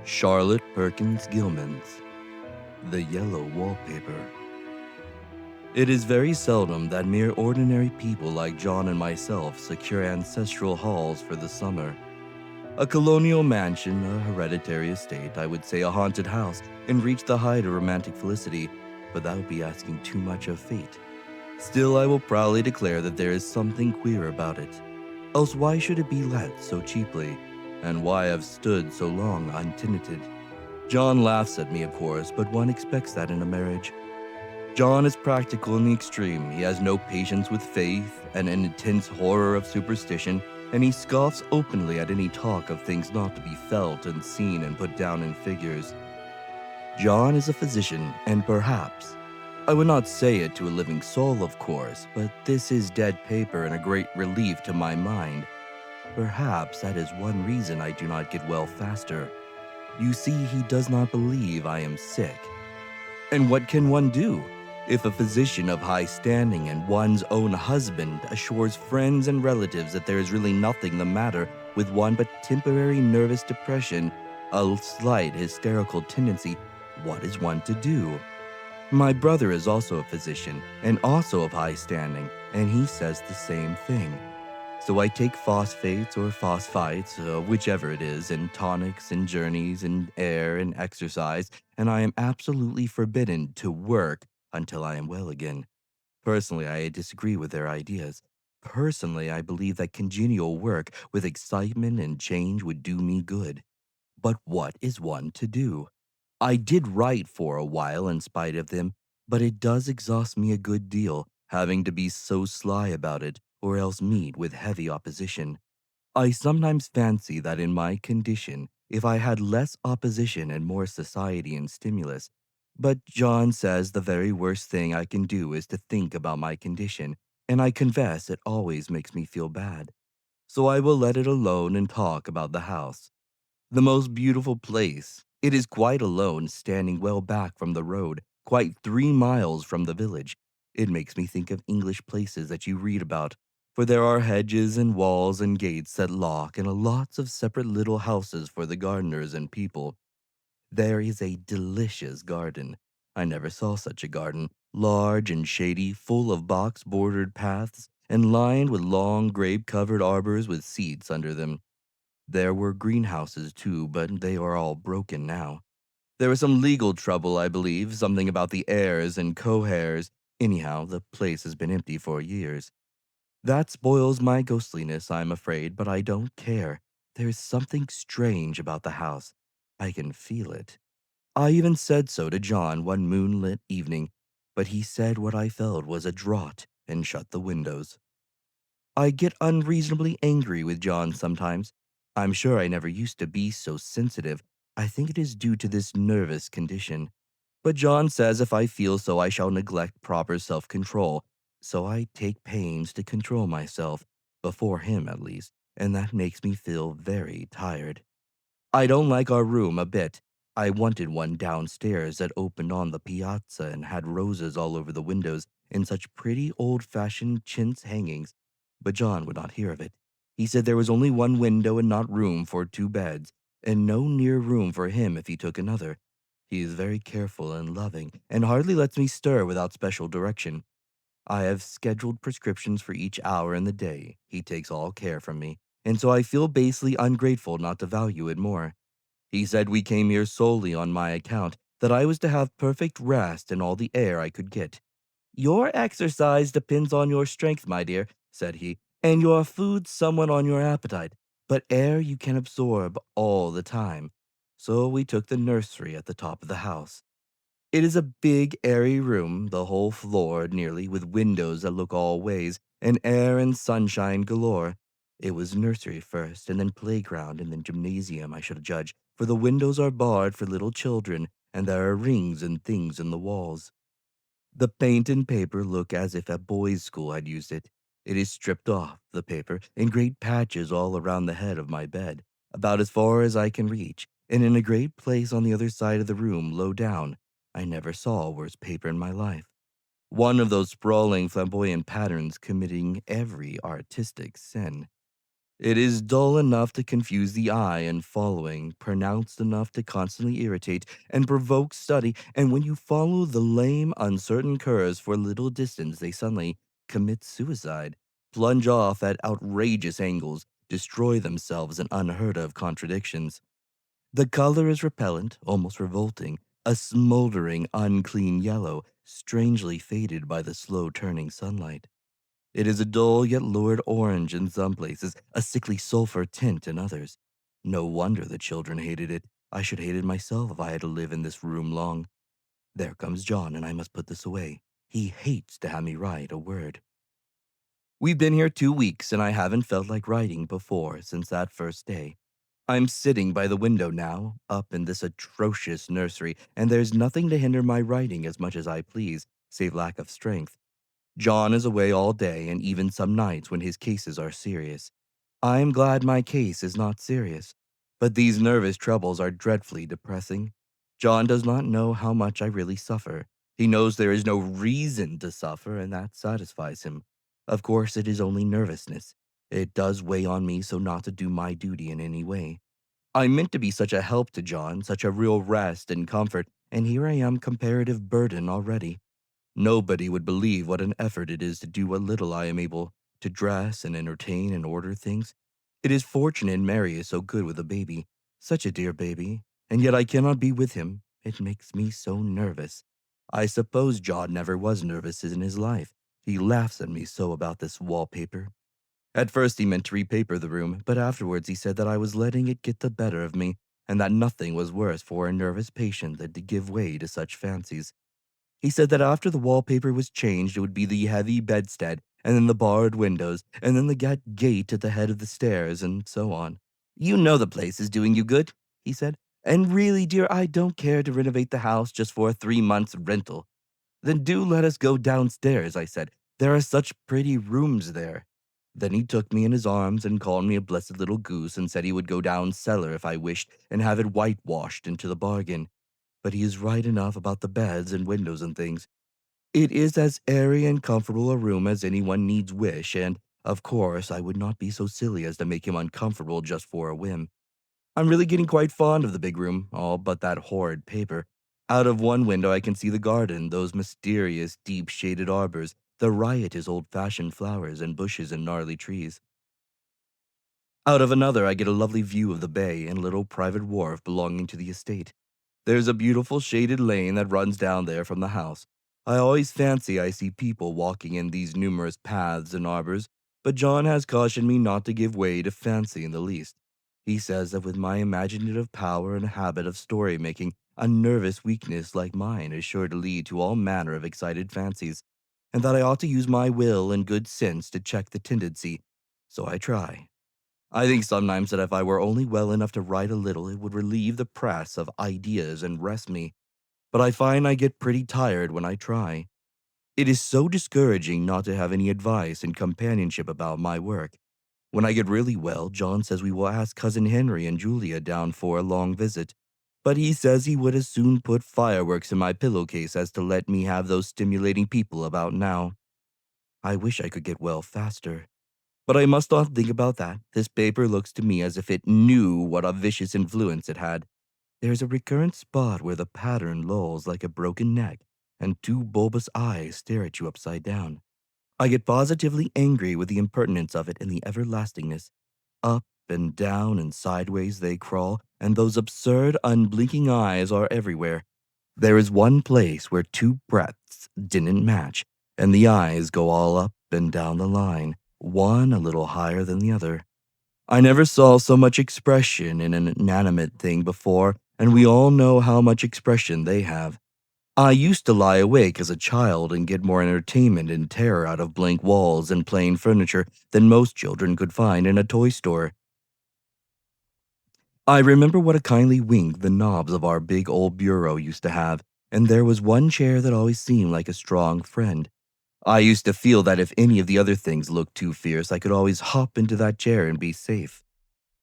Charlotte Perkins Gilman's The Yellow Wallpaper. It is very seldom that mere ordinary people like John and myself secure ancestral halls for the summer. A colonial mansion, a hereditary estate, I would say a haunted house, and reach the height of romantic felicity, but that would be asking too much of fate. Still, I will proudly declare that there is something queer about it. Else why should it be let so cheaply? And why have stood so long untenanted? John laughs at me, of course, but one expects that in a marriage. John is practical in the extreme. He has no patience with faith and an intense horror of superstition, and he scoffs openly at any talk of things not to be felt and seen and put down in figures. John is a physician, and perhaps, I would not say it to a living soul, of course, but this is dead paper and a great relief to my mind. Perhaps that is one reason I do not get well faster. You see, he does not believe I am sick. And what can one do? If a physician of high standing and one's own husband assures friends and relatives that there is really nothing the matter with one but temporary nervous depression, a slight hysterical tendency, what is one to do? My brother is also a physician and also of high standing, and he says the same thing. So I take phosphates or phosphites, whichever it is, and tonics and journeys and air and exercise, and I am absolutely forbidden to work until I am well again. Personally, I disagree with their ideas. Personally, I believe that congenial work with excitement and change would do me good. But what is one to do? I did write for a while in spite of them, but it does exhaust me a good deal, having to be so sly about it, or else meet with heavy opposition. I sometimes fancy that in my condition, if I had less opposition and more society and stimulus, but John says the very worst thing I can do is to think about my condition, and I confess it always makes me feel bad. So I will let it alone and talk about the house. The most beautiful place. It is quite alone, standing well back from the road, quite 3 miles from the village. It makes me think of English places that you read about, for there are hedges and walls and gates that lock, and lots of separate little houses for the gardeners and people. There is a delicious garden. I never saw such a garden, large and shady, full of box-bordered paths, and lined with long grape-covered arbors with seats under them. There were greenhouses too, but they are all broken now. There was some legal trouble, I believe, something about the heirs and co-heirs. Anyhow, the place has been empty for years. That spoils my ghostliness, I'm afraid, but I don't care. There is something strange about the house. I can feel it. I even said so to John one moonlit evening, but he said what I felt was a draught and shut the windows. I get unreasonably angry with John sometimes. I'm sure I never used to be so sensitive. I think it is due to this nervous condition. But John says if I feel so, I shall neglect proper self control. So I take pains to control myself, before him at least, and that makes me feel very tired. I don't like our room a bit. I wanted one downstairs that opened on the piazza and had roses all over the windows and such pretty old-fashioned chintz hangings, but John would not hear of it. He said there was only one window and not room for 2 beds, and no near room for him if he took another. He is very careful and loving, and hardly lets me stir without special direction. I have scheduled prescriptions for each hour in the day. He takes all care from me, and so I feel basely ungrateful not to value it more. He said we came here solely on my account, that I was to have perfect rest and all the air I could get. Your exercise depends on your strength, my dear, said he, and your food somewhat on your appetite, but air you can absorb all the time. So we took the nursery at the top of the house. It is a big, airy room, the whole floor nearly, with windows that look all ways, and air and sunshine galore. It was nursery first, and then playground, and then gymnasium, I should judge, for the windows are barred for little children, and there are rings and things in the walls. The paint and paper look as if a boys' school had used it. It is stripped off, the paper, in great patches all around the head of my bed, about as far as I can reach, and in a great place on the other side of the room, low down. I never saw worse paper in my life. One of those sprawling flamboyant patterns committing every artistic sin. It is dull enough to confuse the eye and following, pronounced enough to constantly irritate and provoke study, and when you follow the lame, uncertain curves for a little distance, they suddenly commit suicide, plunge off at outrageous angles, destroy themselves in unheard of contradictions. The color is repellent, almost revolting, a smoldering, unclean yellow, strangely faded by the slow turning sunlight. It is a dull yet lurid orange in some places, a sickly sulfur tint in others. No wonder the children hated it. I should hate it myself if I had to live in this room long. There comes John, and I must put this away. He hates to have me write a word. We've been here 2 weeks, and I haven't felt like writing before since that first day. I'm sitting by the window now, up in this atrocious nursery, and there's nothing to hinder my writing as much as I please, save lack of strength. John is away all day and even some nights when his cases are serious. I am glad my case is not serious, but these nervous troubles are dreadfully depressing. John does not know how much I really suffer. He knows there is no reason to suffer, and that satisfies him. Of course, it is only nervousness. It does weigh on me so not to do my duty in any way. I meant to be such a help to John, such a real rest and comfort, and here I am comparative burden already. Nobody would believe what an effort it is to do what little I am able to dress and entertain and order things. It is fortunate Mary is so good with the baby, such a dear baby, and yet I cannot be with him. It makes me so nervous. I suppose John never was nervous in his life. He laughs at me so about this wallpaper. At first he meant to repaper the room, but afterwards he said that I was letting it get the better of me, and that nothing was worse for a nervous patient than to give way to such fancies. He said that after the wallpaper was changed, it would be the heavy bedstead, and then the barred windows, and then the gate at the head of the stairs, and so on. You know the place is doing you good, he said. And really, dear, I don't care to renovate the house just for a 3 months rental. Then do let us go downstairs, I said. There are such pretty rooms there. Then he took me in his arms and called me a blessed little goose and said he would go down cellar if I wished and have it whitewashed into the bargain. But he is right enough about the beds and windows and things. It is as airy and comfortable a room as anyone needs wish, and, of course, I would not be so silly as to make him uncomfortable just for a whim. I'm really getting quite fond of the big room, all but that horrid paper. Out of one window I can see the garden, those mysterious, deep-shaded arbors, the riotous old-fashioned flowers and bushes and gnarly trees. Out of another I get a lovely view of the bay and a little private wharf belonging to the estate. There's a beautiful shaded lane that runs down there from the house. I always fancy I see people walking in these numerous paths and arbors, but John has cautioned me not to give way to fancy in the least. He says that with my imaginative power and habit of story making, a nervous weakness like mine is sure to lead to all manner of excited fancies, and that I ought to use my will and good sense to check the tendency. So I try. I think sometimes that if I were only well enough to write a little, it would relieve the press of ideas and rest me. But I find I get pretty tired when I try. It is so discouraging not to have any advice and companionship about my work. When I get really well, John says we will ask Cousin Henry and Julia down for a long visit. But he says he would as soon put fireworks in my pillowcase as to let me have those stimulating people about now. I wish I could get well faster. But I must not think about that. This paper looks to me as if it knew what a vicious influence it had. There's a recurrent spot where the pattern lolls like a broken neck, and two bulbous eyes stare at you upside down. I get positively angry with the impertinence of it and the everlastingness. Up and down and sideways they crawl, and those absurd, unblinking eyes are everywhere. There is one place where two breadths didn't match, and the eyes go all up and down the line, one a little higher than the other. I never saw so much expression in an inanimate thing before, and we all know how much expression they have. I used to lie awake as a child and get more entertainment and terror out of blank walls and plain furniture than most children could find in a toy store. I remember what a kindly wink the knobs of our big old bureau used to have, and there was one chair that always seemed like a strong friend. I used to feel that if any of the other things looked too fierce, I could always hop into that chair and be safe.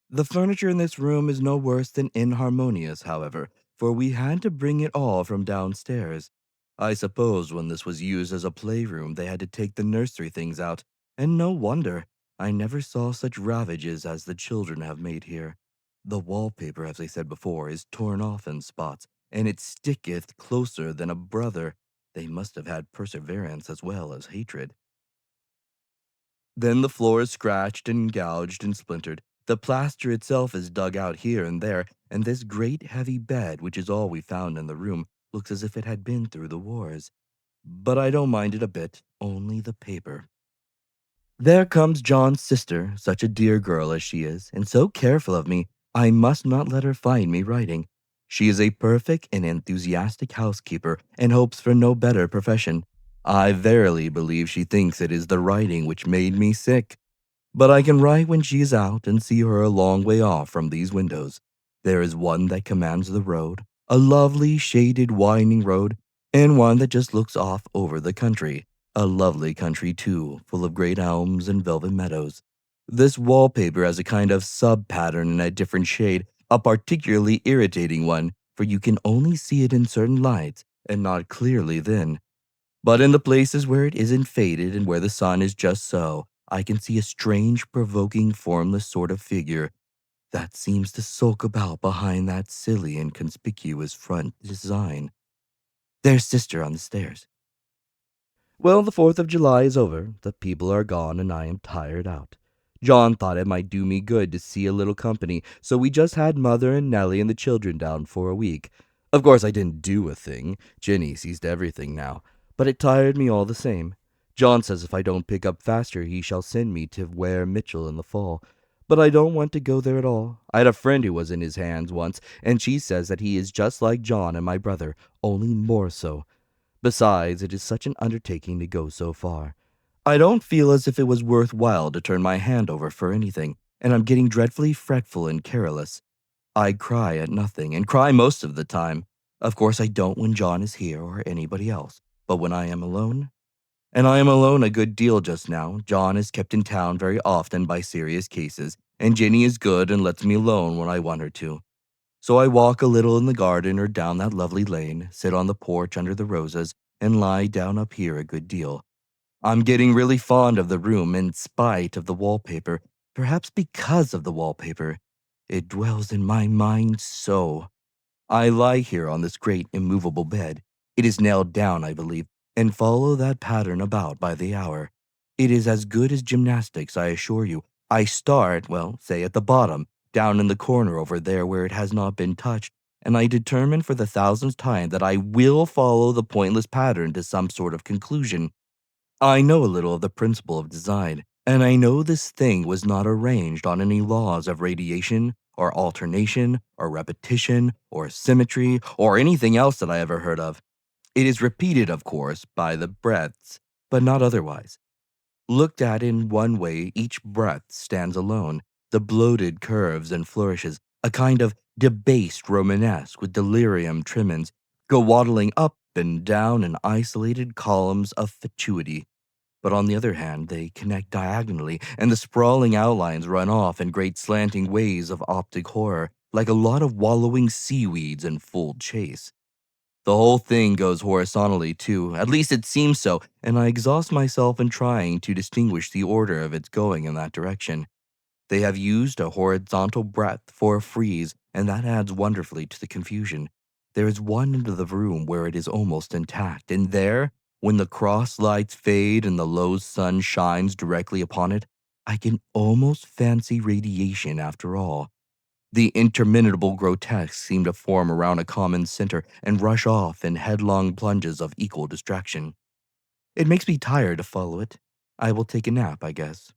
The furniture in this room is no worse than inharmonious, however, for we had to bring it all from downstairs. I suppose when this was used as a playroom, they had to take the nursery things out, and no wonder. I never saw such ravages as the children have made here. The wallpaper, as I said before, is torn off in spots, and it sticketh closer than a brother. They must have had perseverance as well as hatred. Then the floor is scratched and gouged and splintered. The plaster itself is dug out here and there, and this great heavy bed, which is all we found in the room, looks as if it had been through the wars. But I don't mind it a bit, only the paper. There comes John's sister, such a dear girl as she is, and so careful of me, I must not let her find me writing. She is a perfect and enthusiastic housekeeper, and hopes for no better profession. I verily believe she thinks it is the writing which made me sick. But I can write when she is out and see her a long way off from these windows. There is one that commands the road, a lovely shaded winding road, and one that just looks off over the country, a lovely country too, full of great elms and velvet meadows. This wallpaper has a kind of sub-pattern in a different shade, a particularly irritating one, for you can only see it in certain lights, and not clearly then. But in the places where it isn't faded and where the sun is just so, I can see a strange, provoking, formless sort of figure that seems to sulk about behind that silly and conspicuous front design. There's Sister on the stairs. Well, the 4th of July is over, the people are gone, and I am tired out. John thought it might do me good to see a little company, so we just had Mother and Nellie and the children down for a week. Of course, I didn't do a thing. Ginny sees to everything now, but it tired me all the same. John says if I don't pick up faster, he shall send me to Ware Mitchell in the fall. But I don't want to go there at all. I had a friend who was in his hands once, and she says that he is just like John and my brother, only more so. Besides, it is such an undertaking to go so far. I don't feel as if it was worth while to turn my hand over for anything, and I'm getting dreadfully fretful and careless. I cry at nothing, and cry most of the time. Of course, I don't when John is here or anybody else, but when I am alone. And I am alone a good deal just now. John is kept in town very often by serious cases, and Ginny is good and lets me alone when I want her to. So I walk a little in the garden or down that lovely lane, sit on the porch under the roses, and lie down up here a good deal. I'm getting really fond of the room in spite of the wallpaper, perhaps because of the wallpaper. It dwells in my mind so. I lie here on this great immovable bed. It is nailed down, I believe, and follow that pattern about by the hour. It is as good as gymnastics, I assure you. I start, well, say at the bottom, down in the corner over there where it has not been touched, and I determine for the thousandth time that I will follow the pointless pattern to some sort of conclusion. I know a little of the principle of design, and I know this thing was not arranged on any laws of radiation, or alternation, or repetition, or symmetry, or anything else that I ever heard of. It is repeated, of course, by the breaths, but not otherwise. Looked at in one way, each breath stands alone. The bloated curves and flourishes, a kind of debased Romanesque with delirium tremens, go waddling up and down in isolated columns of fatuity. But on the other hand, they connect diagonally, and the sprawling outlines run off in great slanting waves of optic horror, like a lot of wallowing seaweeds in full chase. The whole thing goes horizontally, too, at least it seems so, and I exhaust myself in trying to distinguish the order of its going in that direction. They have used a horizontal breadth for a frieze, and that adds wonderfully to the confusion. There is one end of the room where it is almost intact, and there, when the cross lights fade and the low sun shines directly upon it, I can almost fancy radiation after all. The interminable grotesques seem to form around a common center and rush off in headlong plunges of equal distraction. It makes me tired to follow it. I will take a nap, I guess.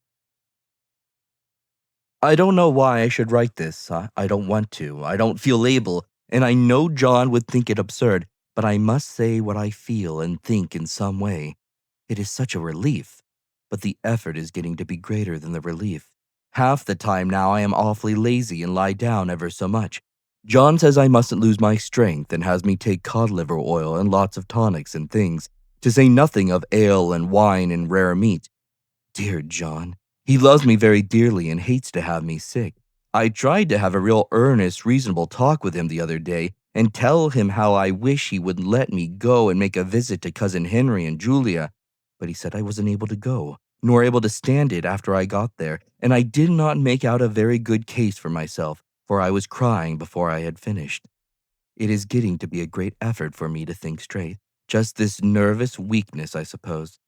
I don't know why I should write this. I don't want to. I don't feel able, and I know John would think it absurd, but I must say what I feel and think in some way. It is such a relief, but the effort is getting to be greater than the relief. Half the time now I am awfully lazy and lie down ever so much. John says I mustn't lose my strength and has me take cod liver oil and lots of tonics and things, to say nothing of ale and wine and rare meat. Dear John, he loves me very dearly and hates to have me sick. I tried to have a real earnest, reasonable talk with him the other day and tell him how I wish he would let me go and make a visit to Cousin Henry and Julia, but he said I wasn't able to go. nor able to stand it after I got there, and I did not make out a very good case for myself, for I was crying before I had finished. It is getting to be a great effort for me to think straight, just this nervous weakness, I suppose.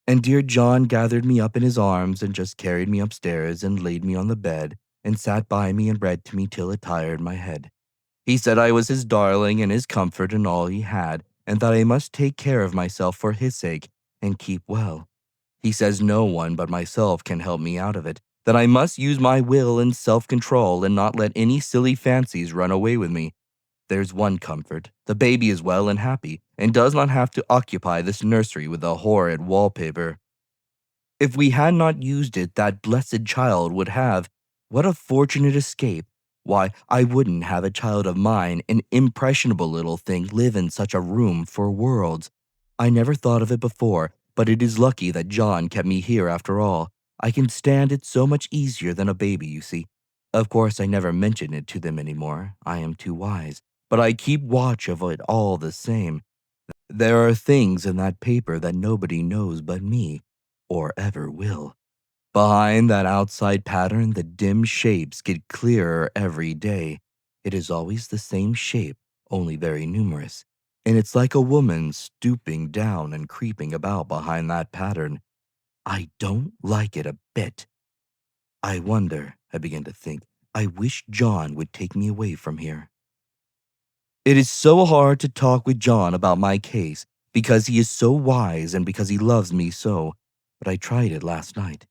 And dear John gathered me up in his arms and just carried me upstairs and laid me on the bed and sat by me and read to me till it tired my head. He said I was his darling and his comfort and all he had, and that I must take care of myself for his sake and keep well. He says no one but myself can help me out of it, that I must use my will and self-control and not let any silly fancies run away with me. There's one comfort. The baby is well and happy, and does not have to occupy this nursery with a horrid wallpaper. If we had not used it, that blessed child would have. What a fortunate escape. Why, I wouldn't have a child of mine, an impressionable little thing, live in such a room for worlds. I never thought of it before, but it is lucky that John kept me here after all. I can stand it so much easier than a baby, you see. Of course, I never mention it to them anymore. I am too wise. But I keep watch of it all the same. There are things in that paper that nobody knows but me, or ever will. Behind that outside pattern, the dim shapes get clearer every day. It is always the same shape, only very numerous. And it's like a woman stooping down and creeping about behind that pattern. I don't like it a bit. I wonder, I begin to think, I wish John would take me away from here. It is so hard to talk with John about my case, because he is so wise and because he loves me so, but I tried it last night.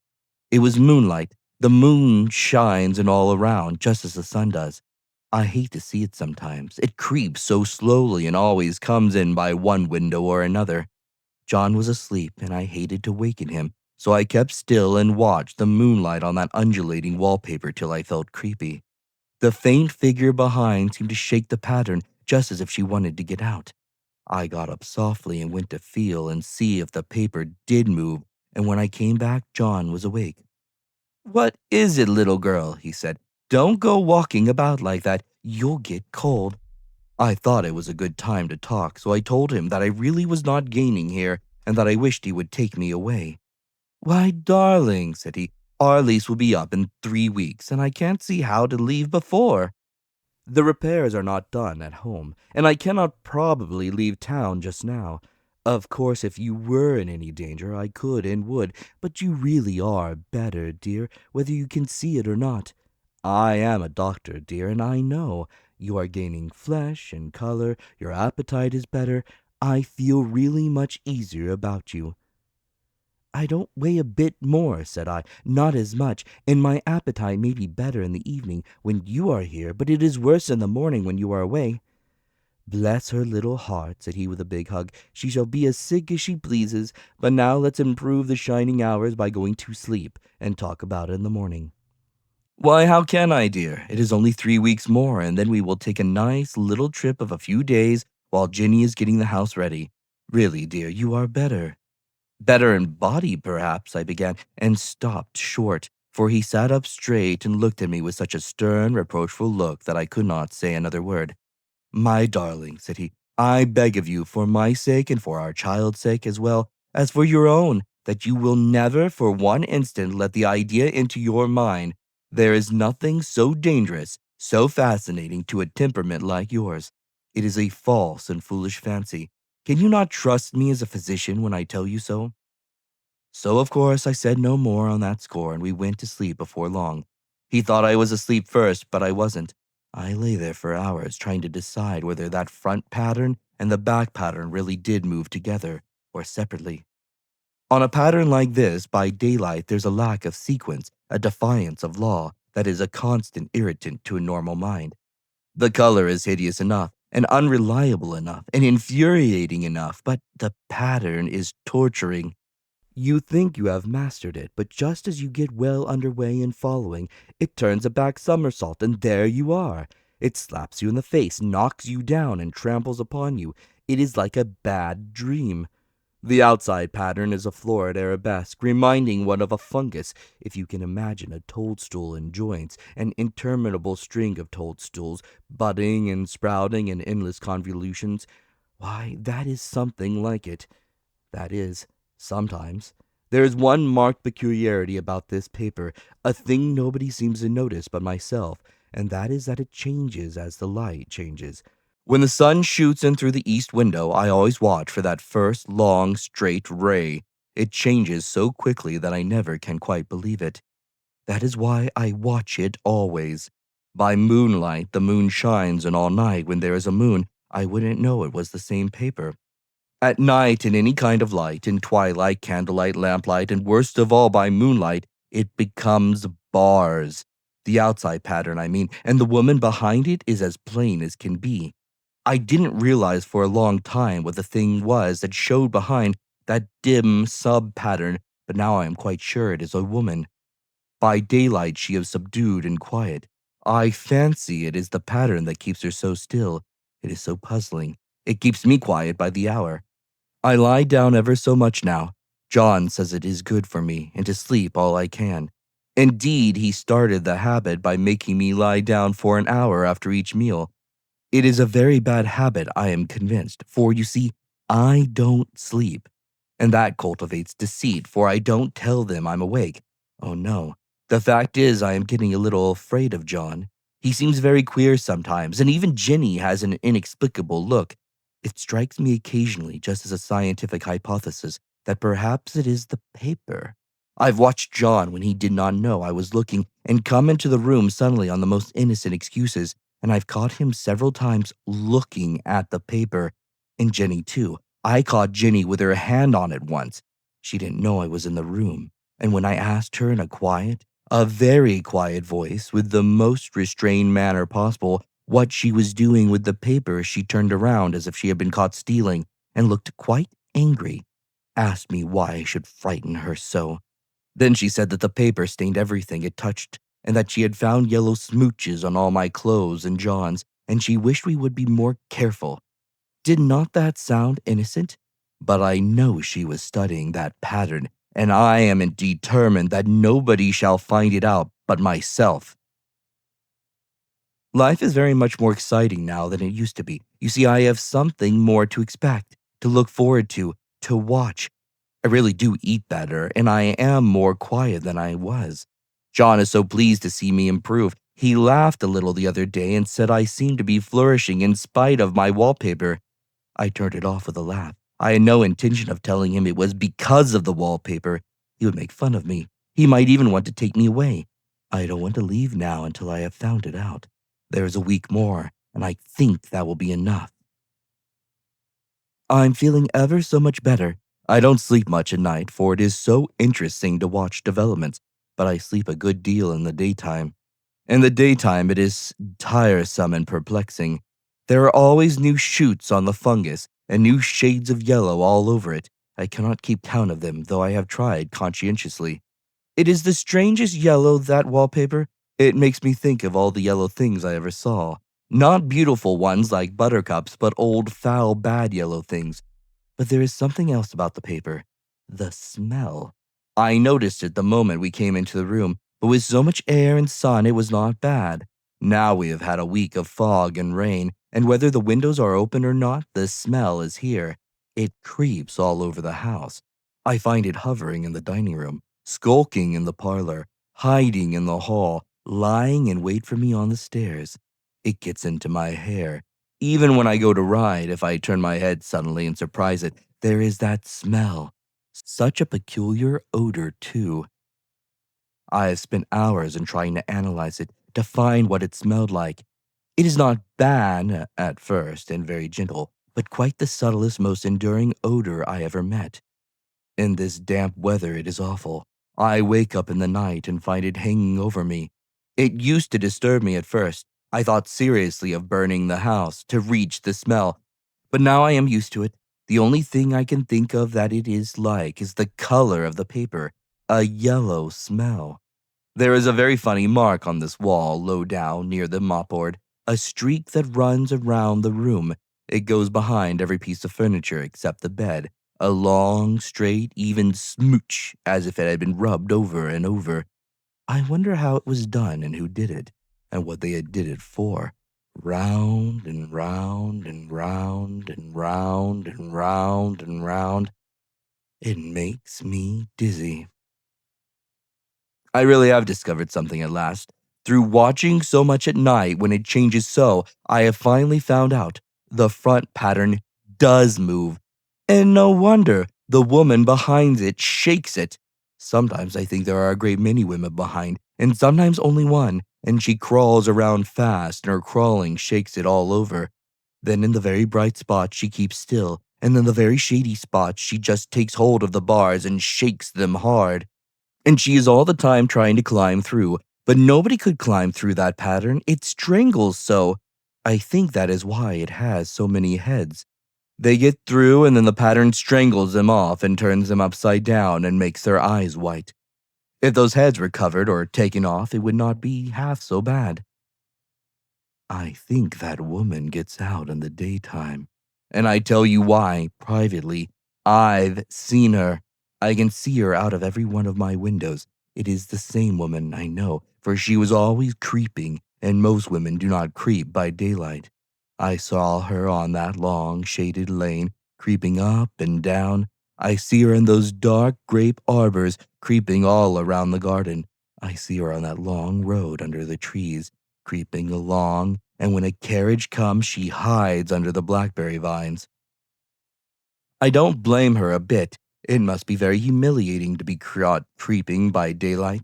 It was moonlight. The moon shines in all around, just as the sun does. I hate to see it sometimes. It creeps so slowly and always comes in by one window or another. John was asleep, and I hated to waken him, so I kept still and watched the moonlight on that undulating wallpaper till I felt creepy. The faint figure behind seemed to shake the pattern just as if she wanted to get out. I got up softly and went to feel and see if the paper did move, and when I came back, John was awake. "What is it, little girl?" he said. "Don't go walking about like that. You'll get cold." I thought it was a good time to talk, so I told him that I really was not gaining here and that I wished he would take me away. "Why, darling," said he, "our lease will be up in 3 weeks, and I can't see how to leave before. The repairs are not done at home, and I cannot probably leave town just now. Of course, if you were in any danger, I could and would, but you really are better, dear, whether you can see it or not. I am a doctor, dear, and I know. You are gaining flesh and color, your appetite is better. I feel really much easier about you." "I don't weigh a bit more," said I, "not as much, and my appetite may be better in the evening when you are here, but it is worse in the morning when you are away." "Bless her little heart," said he with a big hug. "She shall be as sick as she pleases, but now let's improve the shining hours by going to sleep and talk about it in the morning." "Why, how can I, dear? It is only 3 weeks more, and then we will take a nice little trip of a few days while Ginny is getting the house ready. Really, dear, you are better." "Better in body, perhaps," I began, and stopped short, for he sat up straight and looked at me with such a stern, reproachful look that I could not say another word. "My darling," said he, "I beg of you, for my sake and for our child's sake as well as for your own, that you will never for one instant let the idea into your mind. There is nothing so dangerous, so fascinating to a temperament like yours. It is a false and foolish fancy. Can you not trust me as a physician when I tell you so?" So, of course, I said no more on that score, and we went to sleep before long. He thought I was asleep first, but I wasn't. I lay there for hours trying to decide whether that front pattern and the back pattern really did move together or separately. On a pattern like this, by daylight, there's a lack of sequence, a defiance of law that is a constant irritant to a normal mind. The color is hideous enough, and unreliable enough, and infuriating enough, but the pattern is torturing. You think you have mastered it, but just as you get well underway in following, it turns a back somersault, and there you are. It slaps you in the face, knocks you down, and tramples upon you. It is like a bad dream. The outside pattern is a florid arabesque, reminding one of a fungus, if you can imagine a toadstool in joints, an interminable string of toadstools, budding and sprouting in endless convolutions. Why, that is something like it. That is, sometimes. There is one marked peculiarity about this paper, a thing nobody seems to notice but myself, and that is that it changes as the light changes. When the sun shoots in through the east window, I always watch for that first long, straight ray. It changes so quickly that I never can quite believe it. That is why I watch it always. By moonlight, the moon shines, and all night, when there is a moon, I wouldn't know it was the same paper. At night, in any kind of light, in twilight, candlelight, lamplight, and worst of all by moonlight, it becomes bars. The outside pattern, I mean, and the woman behind it is as plain as can be. I didn't realize for a long time what the thing was that showed behind that dim sub pattern, but now I am quite sure it is a woman. By daylight, she is subdued and quiet. I fancy it is the pattern that keeps her so still. It is so puzzling. It keeps me quiet by the hour. I lie down ever so much now. John says it is good for me, and to sleep all I can. Indeed, he started the habit by making me lie down for an hour after each meal. It is a very bad habit, I am convinced, for you see, I don't sleep. And that cultivates deceit, for I don't tell them I'm awake. Oh no. The fact is, I am getting a little afraid of John. He seems very queer sometimes, and even Jenny has an inexplicable look. It strikes me occasionally, just as a scientific hypothesis, that perhaps it is the paper. I've watched John when he did not know I was looking and come into the room suddenly on the most innocent excuses, and I've caught him several times looking at the paper. And Jenny, too. I caught Jenny with her hand on it once. She didn't know I was in the room, and when I asked her in a very quiet voice, with the most restrained manner possible, what she was doing with the paper, she turned around as if she had been caught stealing and looked quite angry, asked me why I should frighten her so. Then she said that the paper stained everything it touched, and that she had found yellow smooches on all my clothes and John's, and she wished we would be more careful. Did not that sound innocent? But I know she was studying that pattern, and I am determined that nobody shall find it out but myself. Life is very much more exciting now than it used to be. You see, I have something more to expect, to look forward to watch. I really do eat better, and I am more quiet than I was. John is so pleased to see me improve. He laughed a little the other day and said I seemed to be flourishing in spite of my wallpaper. I turned it off with a laugh. I had no intention of telling him it was because of the wallpaper. He would make fun of me. He might even want to take me away. I don't want to leave now until I have found it out. There is a week more, and I think that will be enough. I'm feeling ever so much better. I don't sleep much at night, for it is so interesting to watch developments, but I sleep a good deal in the daytime. In the daytime, it is tiresome and perplexing. There are always new shoots on the fungus, and new shades of yellow all over it. I cannot keep count of them, though I have tried conscientiously. It is the strangest yellow, that wallpaper. It makes me think of all the yellow things I ever saw. Not beautiful ones like buttercups, but old, foul, bad yellow things. But there is something else about the paper. The smell. I noticed it the moment we came into the room, but with so much air and sun, it was not bad. Now we have had a week of fog and rain, and whether the windows are open or not, the smell is here. It creeps all over the house. I find it hovering in the dining room, skulking in the parlor, hiding in the hall, lying in wait for me on the stairs. It gets into my hair. Even when I go to ride, if I turn my head suddenly and surprise it, there is that smell. Such a peculiar odor, too. I have spent hours in trying to analyze it, to find what it smelled like. It is not bad at first and very gentle, but quite the subtlest, most enduring odor I ever met. In this damp weather, it is awful. I wake up in the night and find it hanging over me. It used to disturb me at first. I thought seriously of burning the house to reach the smell, but now I am used to it. The only thing I can think of that it is like is the color of the paper, a yellow smell. There is a very funny mark on this wall low down near the mopboard, a streak that runs around the room. It goes behind every piece of furniture except the bed, a long, straight, even smooch, as if it had been rubbed over and over. I wonder how it was done and who did it, and what they had did it for. Round and round and round and round and round and round. It makes me dizzy. I really have discovered something at last. Through watching so much at night when it changes so, I have finally found out the front pattern does move. And no wonder the woman behind it shakes it. Sometimes I think there are a great many women behind, and sometimes only one, and she crawls around fast, and her crawling shakes it all over. Then in the very bright spots she keeps still, and in the very shady spots she just takes hold of the bars and shakes them hard. And she is all the time trying to climb through, but nobody could climb through that pattern. It strangles so. I think that is why it has so many heads. They get through, and then the pattern strangles them off and turns them upside down and makes their eyes white. If those heads were covered or taken off, it would not be half so bad. I think that woman gets out in the daytime. And I tell you why, privately. I've seen her. I can see her out of every one of my windows. It is the same woman, I know, for she was always creeping, and most women do not creep by daylight. I saw her on that long, shaded lane, creeping up and down. I see her in those dark grape arbors, creeping all around the garden. I see her on that long road under the trees, creeping along, and when a carriage comes, she hides under the blackberry vines. I don't blame her a bit. It must be very humiliating to be caught creeping by daylight.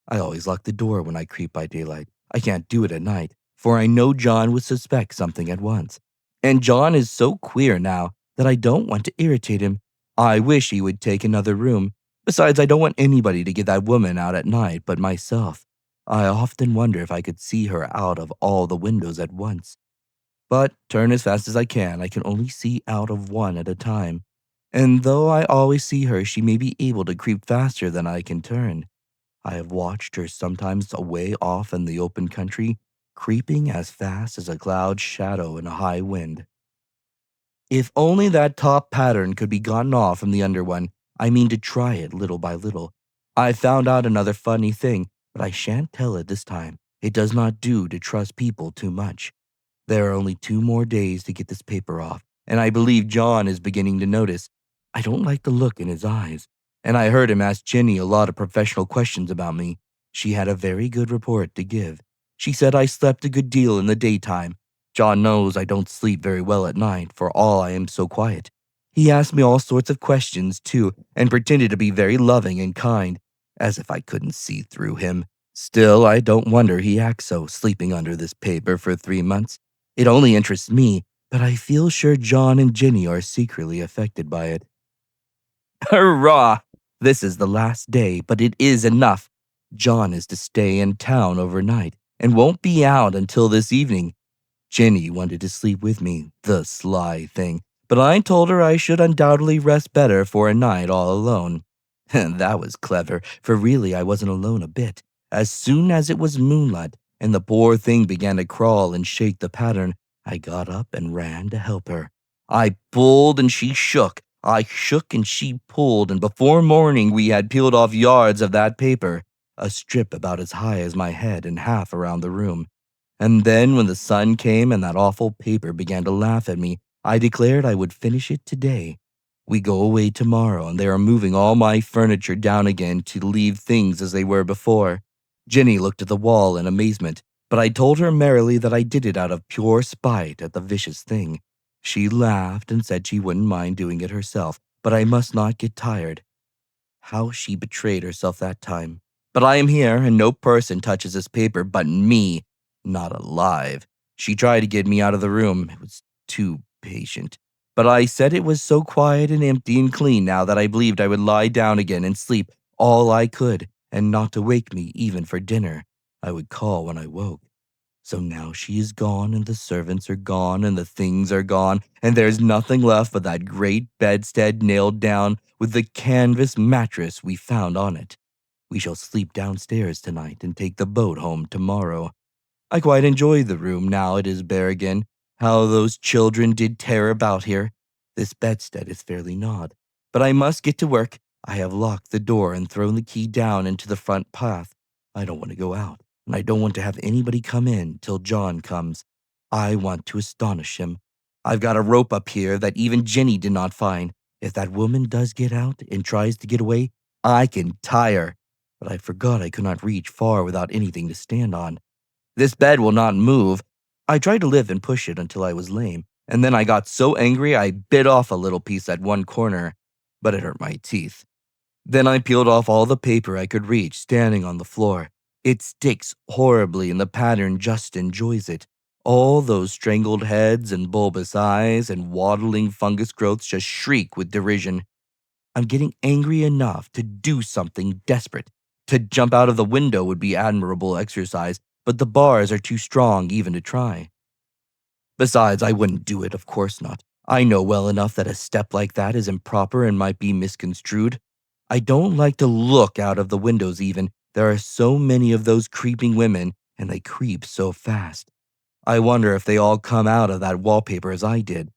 I always lock the door when I creep by daylight. I can't do it at night, for I know John would suspect something at once. And John is so queer now that I don't want to irritate him. I wish he would take another room. Besides, I don't want anybody to get that woman out at night but myself. I often wonder if I could see her out of all the windows at once. But turn as fast as I can only see out of one at a time. And though I always see her, she may be able to creep faster than I can turn. I have watched her sometimes away off in the open country, creeping as fast as a cloud shadow in a high wind. If only that top pattern could be gotten off from the under one. I mean to try it little by little. I found out another funny thing, but I shan't tell it this time. It does not do to trust people too much. There are only 2 more days to get this paper off, and I believe John is beginning to notice. I don't like the look in his eyes, and I heard him ask Jenny a lot of professional questions about me. She had a very good report to give. She said I slept a good deal in the daytime. John knows I don't sleep very well at night, for all I am so quiet. He asked me all sorts of questions, too, and pretended to be very loving and kind, as if I couldn't see through him. Still, I don't wonder he acts so, sleeping under this paper for 3 months. It only interests me, but I feel sure John and Jenny are secretly affected by it. Hurrah! This is the last day, but it is enough. John is to stay in town overnight and won't be out until this evening. Jenny wanted to sleep with me, the sly thing, but I told her I should undoubtedly rest better for a night all alone. And that was clever, for really I wasn't alone a bit. As soon as it was moonlight and the poor thing began to crawl and shake the pattern, I got up and ran to help her. I pulled and she shook. I shook and she pulled, and before morning we had peeled off yards of that paper, a strip about as high as my head and half around the room. And then, when the sun came and that awful paper began to laugh at me, I declared I would finish it today. We go away tomorrow, and they are moving all my furniture down again to leave things as they were before. Jenny looked at the wall in amazement, but I told her merrily that I did it out of pure spite at the vicious thing. She laughed and said she wouldn't mind doing it herself, but I must not get tired. How she betrayed herself that time. But I am here, and no person touches this paper but me. Not alive. She tried to get me out of the room. It was too patient. But I said it was so quiet and empty and clean now that I believed I would lie down again and sleep all I could, and not to wake me even for dinner. I would call when I woke. So now she is gone, and the servants are gone, and the things are gone, and there's nothing left but that great bedstead nailed down with the canvas mattress we found on it. We shall sleep downstairs tonight and take the boat home tomorrow. I quite enjoy the room now it is bare again. How those children did tear about here. This bedstead is fairly gnawed. But I must get to work. I have locked the door and thrown the key down into the front path. I don't want to go out, and I don't want to have anybody come in till John comes. I want to astonish him. I've got a rope up here that even Jenny did not find. If that woman does get out and tries to get away, I can tie her. But I forgot I could not reach far without anything to stand on. This bed will not move. I tried to lift and push it until I was lame, and then I got so angry I bit off a little piece at one corner, but it hurt my teeth. Then I peeled off all the paper I could reach standing on the floor. It sticks horribly and the pattern just enjoys it. All those strangled heads and bulbous eyes and waddling fungus growths just shriek with derision. I'm getting angry enough to do something desperate. To jump out of the window would be admirable exercise, but the bars are too strong even to try. Besides, I wouldn't do it, of course not. I know well enough that a step like that is improper and might be misconstrued. I don't like to look out of the windows even. There are so many of those creeping women, and they creep so fast. I wonder if they all come out of that wallpaper as I did.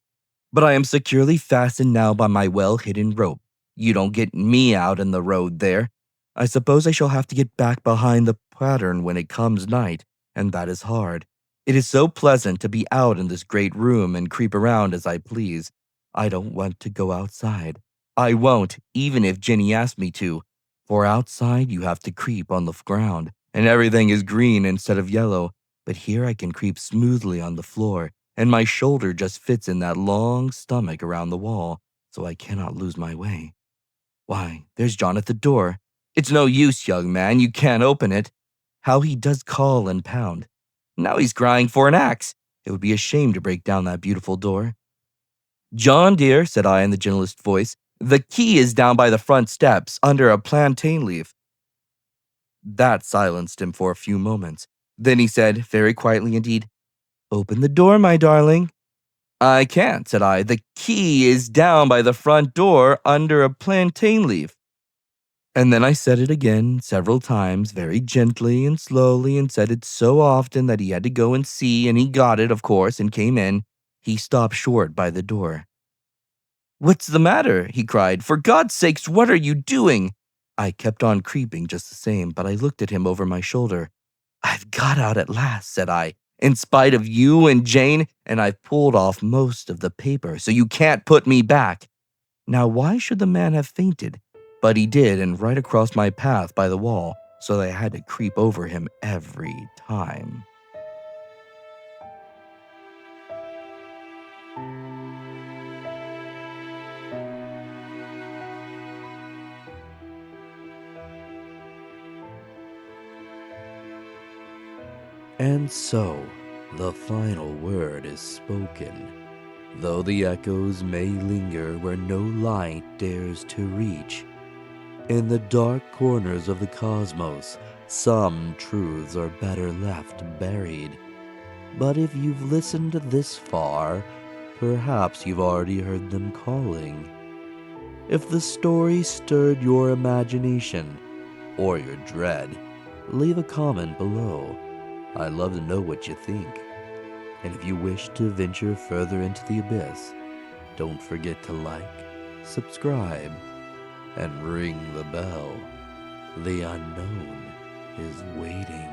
But I am securely fastened now by my well-hidden rope. You don't get me out in the road there. I suppose I shall have to get back behind the pattern when it comes night, and that is hard. It is so pleasant to be out in this great room and creep around as I please. I don't want to go outside. I won't, even if Jenny asks me to, for outside you have to creep on the ground, and everything is green instead of yellow, but here I can creep smoothly on the floor, and my shoulder just fits in that long stomach around the wall, so I cannot lose my way. Why, there's John at the door. It's no use, young man, you can't open it. How he does call and pound. Now he's crying for an axe. It would be a shame to break down that beautiful door. John, dear, said I in the gentlest voice, the key is down by the front steps, under a plantain leaf. That silenced him for a few moments. Then he said, very quietly indeed, open the door, my darling. I can't, said I. The key is down by the front door, under a plantain leaf. And then I said it again several times, very gently and slowly, and said it so often that he had to go and see, and he got it, of course, and came in. He stopped short by the door. What's the matter? He cried. For God's sakes, what are you doing? I kept on creeping just the same, but I looked at him over my shoulder. I've got out at last, said I, in spite of you and Jane, and I've pulled off most of the paper, so you can't put me back. Now, why should the man have fainted? But he did, and right across my path by the wall, so that I had to creep over him every time. And so, the final word is spoken, though the echoes may linger where no light dares to reach. In the dark corners of the cosmos, some truths are better left buried. But if you've listened this far, perhaps you've already heard them calling. If the story stirred your imagination, or your dread, leave a comment below. I'd love to know what you think. And if you wish to venture further into the abyss, don't forget to like, subscribe, and ring the bell. The unknown is waiting.